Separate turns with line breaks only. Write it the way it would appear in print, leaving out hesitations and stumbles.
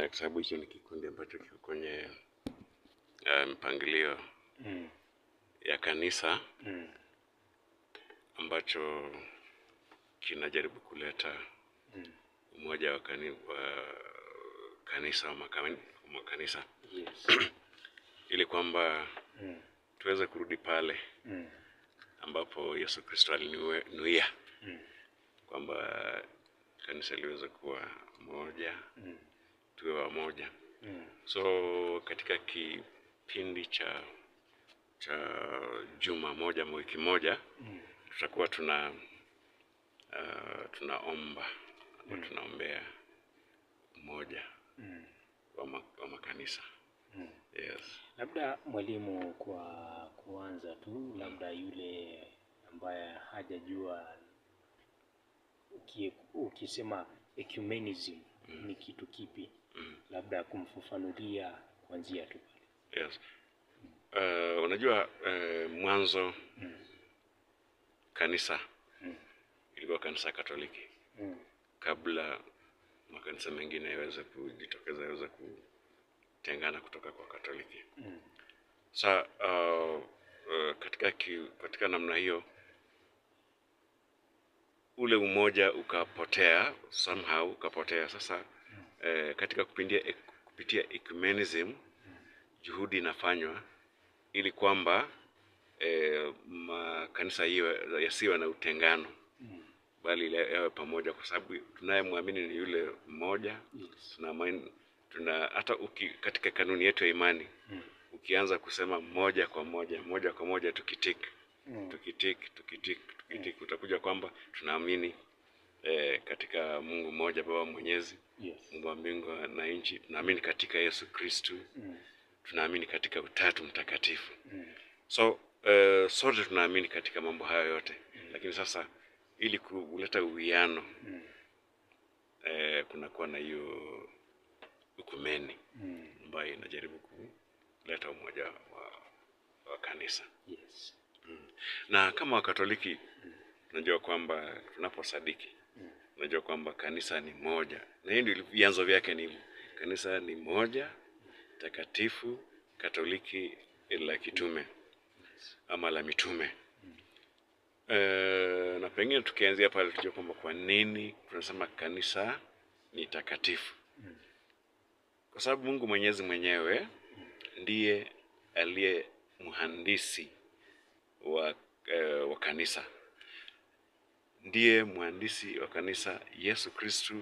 kwa sababu hicho ni kikundi ambacho kiko kwenye mpangilio ya kanisa ambacho kinajaribu kuleta umoja wa kanisa wa makanisa.
Yes.
Ili kwamba tuweze kurudi pale ambapo Yesu Kristo alinuia kwamba kanisa liweze kuwa moja, tuwe wamoja. So katika kipindi cha juma moja, wiki moja, tutakuwa tunaomba au tunaombea umoja wa makanisa. Yes.
Labda mwalimu, kwa kuanza tu, labda yule ambaye hajajua ukisema ecumenism ni kitu kipi, labda kumfafanulia kuanzia tu.
Yes. Unajua mwanzo kanisa ilikuwa kanisa Katoliki kabla makanisa mengine yaweze kujitokeza, yaweze kutengana kutoka kwa Katoliki. Sasa katika namna hiyo ule umoja ukapotea, somehow ukapotea. Sasa katika kupitia ecumenism juhudi inafanywa ili kwamba makanisa hiyo yasiwe na utengano, bali yawe pamoja, kwa sababu tunayemwamini ni yule mmoja. Hata katika kanuni yetu ya imani ukianza kusema moja kwa moja tukitik utakuja kwamba tunaamini katika Mungu mmoja, Baba Mwenyezi, Mungu wa mbingu na nchi. Tunaamini katika Yesu Kristo, tunaamini katika Utatu Mtakatifu. So sote tunaamini katika mambo hayo yote. Lakini sasa ili kuleta uwiano kunakuwa na hiyo ukumeni ambayo inajaribu kuleta umoja wa kanisa.
Yes.
Na kama Wakatoliki tunajua kwamba tunaposadiki tunajua kwamba kanisa ni moja, na hiyo ndio vyanzo vyake ni kanisa ni moja, takatifu, Katoliki, la kitume ama la mitume. Na pengine tukianzia pale tujue kwamba kwa nini tunasema kanisa ni takatifu. Kwa sababu Mungu Mwenyezi mwenyewe ndiye aliye mhandisi wa kanisa. Ndiye mhandisi wa kanisa. Yesu Kristo